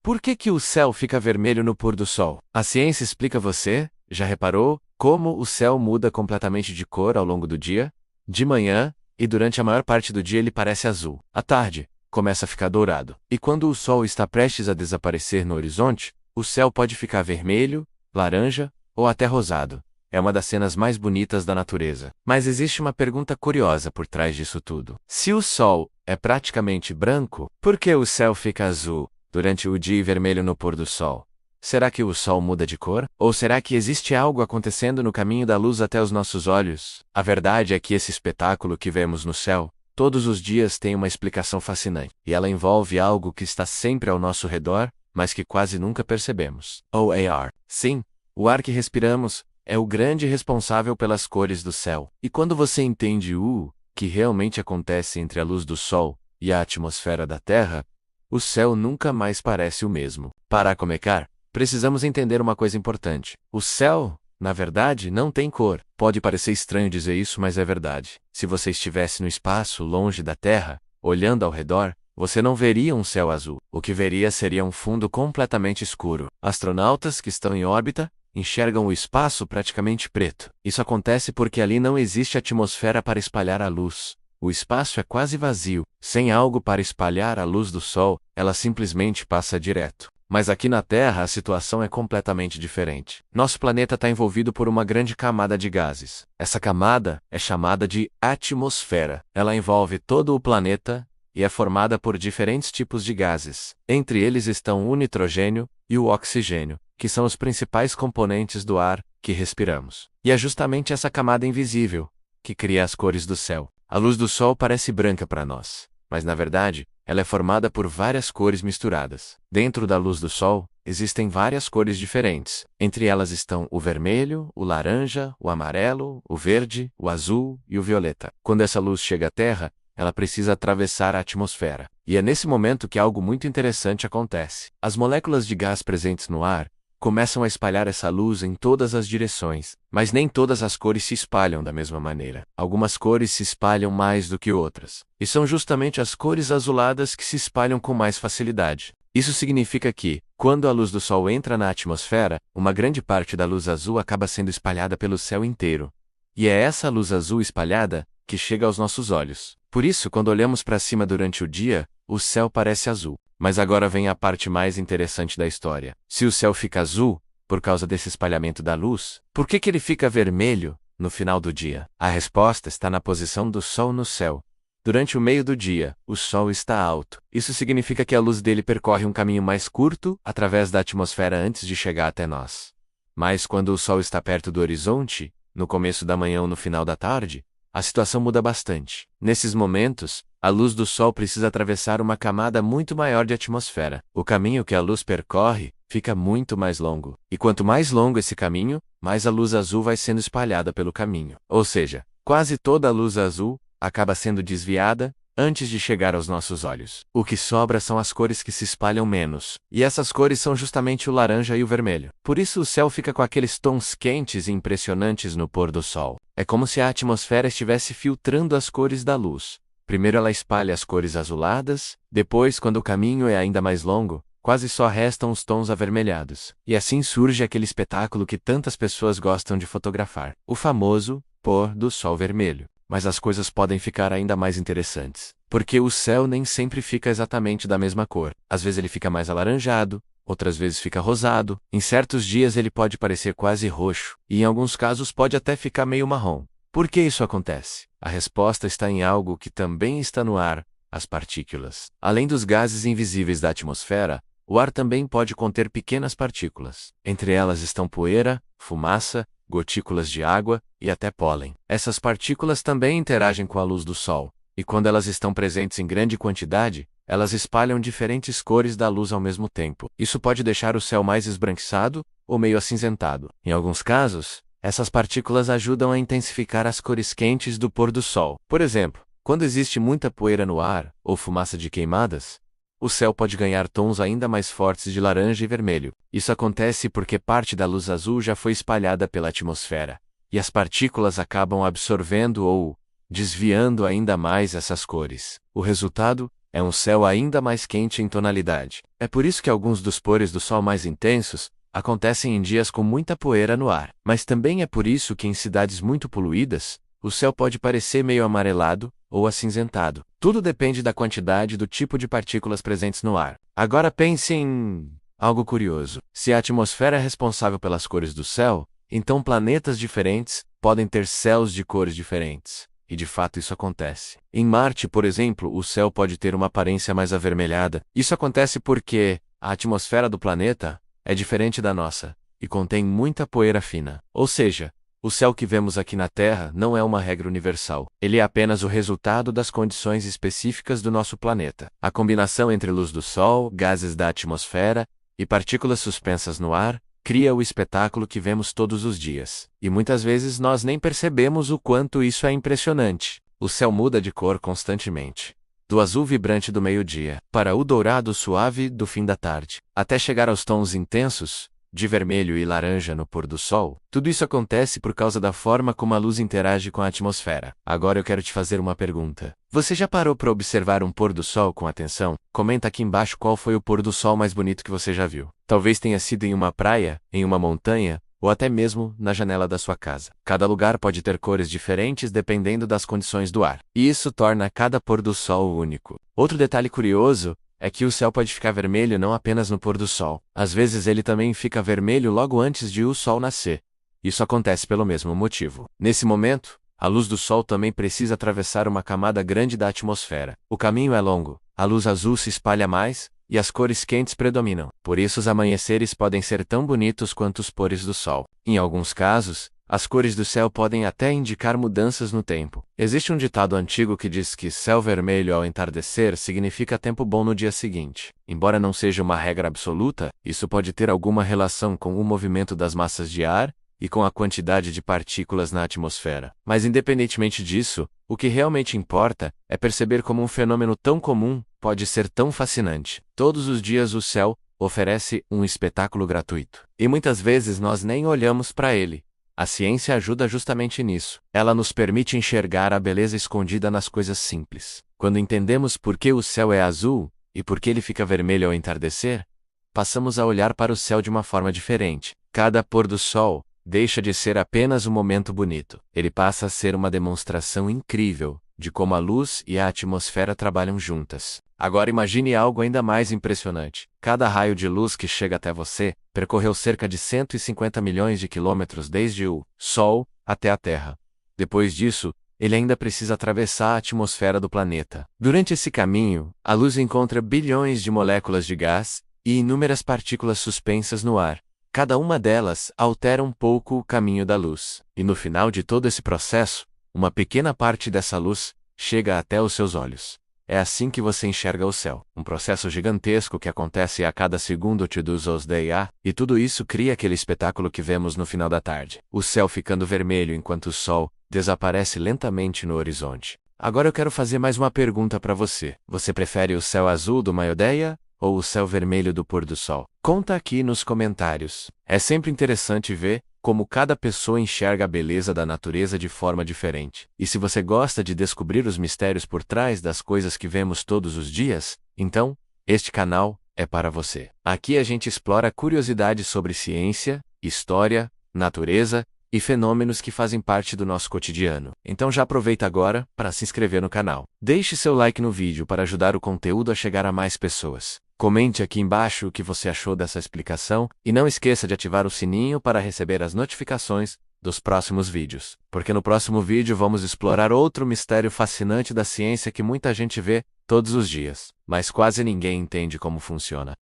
Por que que o céu fica vermelho no pôr do sol? A ciência explica. Você já reparou como o céu muda completamente de cor ao longo do dia? De manhã, e durante a maior parte do dia ele parece azul. À tarde, começa a ficar dourado. E quando o sol está prestes a desaparecer no horizonte, o céu pode ficar vermelho, laranja ou até rosado. É uma das cenas mais bonitas da natureza. Mas existe uma pergunta curiosa por trás disso tudo. Se o sol é praticamente branco, por que o céu fica azul durante o dia e vermelho no pôr do sol? Será que o sol muda de cor? Ou será que existe algo acontecendo no caminho da luz até os nossos olhos? A verdade é que esse espetáculo que vemos no céu, todos os dias, tem uma explicação fascinante. E ela envolve algo que está sempre ao nosso redor, mas que quase nunca percebemos. O ar. Sim, o ar que respiramos é o grande responsável pelas cores do céu. E quando você entende o que realmente acontece entre a luz do sol e a atmosfera da Terra, o céu nunca mais parece o mesmo. Para começar, precisamos entender uma coisa importante. O céu, na verdade, não tem cor. Pode parecer estranho dizer isso, mas é verdade. Se você estivesse no espaço, longe da Terra, olhando ao redor, você não veria um céu azul. O que veria seria um fundo completamente escuro. Astronautas que estão em órbita enxergam o espaço praticamente preto. Isso acontece porque ali não existe atmosfera para espalhar a luz. O espaço é quase vazio. Sem algo para espalhar a luz do sol, ela simplesmente passa direto. Mas aqui na Terra a situação é completamente diferente. Nosso planeta está envolvido por uma grande camada de gases. Essa camada é chamada de atmosfera. Ela envolve todo o planeta e é formada por diferentes tipos de gases. Entre eles estão o nitrogênio e o oxigênio, que são os principais componentes do ar que respiramos. E é justamente essa camada invisível que cria as cores do céu. A luz do sol parece branca para nós, mas na verdade, ela é formada por várias cores misturadas. Dentro da luz do sol, existem várias cores diferentes. Entre elas estão o vermelho, o laranja, o amarelo, o verde, o azul e o violeta. Quando essa luz chega à Terra, ela precisa atravessar a atmosfera. E é nesse momento que algo muito interessante acontece. As moléculas de gás presentes no ar começam a espalhar essa luz em todas as direções, mas nem todas as cores se espalham da mesma maneira. Algumas cores se espalham mais do que outras, e são justamente as cores azuladas que se espalham com mais facilidade. Isso significa que, quando a luz do sol entra na atmosfera, uma grande parte da luz azul acaba sendo espalhada pelo céu inteiro. E é essa luz azul espalhada que chega aos nossos olhos. Por isso, quando olhamos para cima durante o dia, o céu parece azul. Mas agora vem a parte mais interessante da história. Se o céu fica azul, por causa desse espalhamento da luz, por que ele fica vermelho no final do dia? A resposta está na posição do sol no céu. Durante o meio do dia, o sol está alto. Isso significa que a luz dele percorre um caminho mais curto através da atmosfera antes de chegar até nós. Mas quando o sol está perto do horizonte, no começo da manhã ou no final da tarde, a situação muda bastante. Nesses momentos, a luz do sol precisa atravessar uma camada muito maior de atmosfera. O caminho que a luz percorre fica muito mais longo. E quanto mais longo esse caminho, mais a luz azul vai sendo espalhada pelo caminho. Ou seja, quase toda a luz azul acaba sendo desviada antes de chegar aos nossos olhos. O que sobra são as cores que se espalham menos. E essas cores são justamente o laranja e o vermelho. Por isso o céu fica com aqueles tons quentes e impressionantes no pôr do sol. É como se a atmosfera estivesse filtrando as cores da luz. Primeiro ela espalha as cores azuladas, depois, quando o caminho é ainda mais longo, quase só restam os tons avermelhados. E assim surge aquele espetáculo que tantas pessoas gostam de fotografar, o famoso pôr do sol vermelho. Mas as coisas podem ficar ainda mais interessantes, porque o céu nem sempre fica exatamente da mesma cor. Às vezes ele fica mais alaranjado, outras vezes fica rosado, em certos dias ele pode parecer quase roxo, e em alguns casos pode até ficar meio marrom. Por que isso acontece? A resposta está em algo que também está no ar: as partículas. Além dos gases invisíveis da atmosfera, o ar também pode conter pequenas partículas. Entre elas estão poeira, fumaça, gotículas de água e até pólen. Essas partículas também interagem com a luz do sol, e quando elas estão presentes em grande quantidade, elas espalham diferentes cores da luz ao mesmo tempo. Isso pode deixar o céu mais esbranquiçado ou meio acinzentado. Em alguns casos, essas partículas ajudam a intensificar as cores quentes do pôr do sol. Por exemplo, quando existe muita poeira no ar, ou fumaça de queimadas, o céu pode ganhar tons ainda mais fortes de laranja e vermelho. Isso acontece porque parte da luz azul já foi espalhada pela atmosfera, e as partículas acabam absorvendo ou desviando ainda mais essas cores. O resultado é um céu ainda mais quente em tonalidade. É por isso que alguns dos pôres do sol mais intensos acontecem em dias com muita poeira no ar. Mas também é por isso que em cidades muito poluídas, o céu pode parecer meio amarelado ou acinzentado. Tudo depende da quantidade e do tipo de partículas presentes no ar. Agora pense em algo curioso. Se a atmosfera é responsável pelas cores do céu, então planetas diferentes podem ter céus de cores diferentes. E de fato isso acontece. Em Marte, por exemplo, o céu pode ter uma aparência mais avermelhada. Isso acontece porque a atmosfera do planeta é diferente da nossa e contém muita poeira fina. Ou seja, o céu que vemos aqui na Terra não é uma regra universal. Ele é apenas o resultado das condições específicas do nosso planeta. A combinação entre luz do Sol, gases da atmosfera e partículas suspensas no ar cria o espetáculo que vemos todos os dias. E muitas vezes nós nem percebemos o quanto isso é impressionante. O céu muda de cor constantemente. Do azul vibrante do meio-dia para o dourado suave do fim da tarde, até chegar aos tons intensos de vermelho e laranja no pôr do sol. Tudo isso acontece por causa da forma como a luz interage com a atmosfera. Agora eu quero te fazer uma pergunta. Você já parou para observar um pôr do sol com atenção? Comenta aqui embaixo qual foi o pôr do sol mais bonito que você já viu. Talvez tenha sido em uma praia, em uma montanha, ou até mesmo na janela da sua casa. Cada lugar pode ter cores diferentes dependendo das condições do ar. E isso torna cada pôr do sol único. Outro detalhe curioso é que o céu pode ficar vermelho não apenas no pôr do sol. Às vezes ele também fica vermelho logo antes de o sol nascer. Isso acontece pelo mesmo motivo. Nesse momento, a luz do sol também precisa atravessar uma camada grande da atmosfera. O caminho é longo, a luz azul se espalha mais, e as cores quentes predominam. Por isso os amanheceres podem ser tão bonitos quanto os pôres do sol. Em alguns casos, as cores do céu podem até indicar mudanças no tempo. Existe um ditado antigo que diz que céu vermelho ao entardecer significa tempo bom no dia seguinte. Embora não seja uma regra absoluta, isso pode ter alguma relação com o movimento das massas de ar e com a quantidade de partículas na atmosfera. Mas independentemente disso, o que realmente importa é perceber como um fenômeno tão comum pode ser tão fascinante. Todos os dias o céu oferece um espetáculo gratuito. E muitas vezes nós nem olhamos para ele. A ciência ajuda justamente nisso. Ela nos permite enxergar a beleza escondida nas coisas simples. Quando entendemos por que o céu é azul e por que ele fica vermelho ao entardecer, passamos a olhar para o céu de uma forma diferente. Cada pôr do sol deixa de ser apenas um momento bonito. Ele passa a ser uma demonstração incrível de como a luz e a atmosfera trabalham juntas. Agora imagine algo ainda mais impressionante. Cada raio de luz que chega até você percorreu cerca de 150 milhões de quilômetros desde o Sol até a Terra. Depois disso, ele ainda precisa atravessar a atmosfera do planeta. Durante esse caminho, a luz encontra bilhões de moléculas de gás e inúmeras partículas suspensas no ar. Cada uma delas altera um pouco o caminho da luz. E no final de todo esse processo, uma pequena parte dessa luz chega até os seus olhos. É assim que você enxerga o céu. Um processo gigantesco que acontece a cada segundo dos dia, e tudo isso cria aquele espetáculo que vemos no final da tarde. O céu ficando vermelho enquanto o sol desaparece lentamente no horizonte. Agora eu quero fazer mais uma pergunta para você. Você prefere o céu azul do meio-dia ou o céu vermelho do pôr do sol? Conta aqui nos comentários. É sempre interessante ver como cada pessoa enxerga a beleza da natureza de forma diferente. E se você gosta de descobrir os mistérios por trás das coisas que vemos todos os dias, então, este canal é para você. Aqui a gente explora curiosidades sobre ciência, história, natureza e fenômenos que fazem parte do nosso cotidiano. Então já aproveita agora para se inscrever no canal. Deixe seu like no vídeo para ajudar o conteúdo a chegar a mais pessoas. Comente aqui embaixo o que você achou dessa explicação e não esqueça de ativar o sininho para receber as notificações dos próximos vídeos. Porque no próximo vídeo vamos explorar outro mistério fascinante da ciência que muita gente vê todos os dias, mas quase ninguém entende como funciona.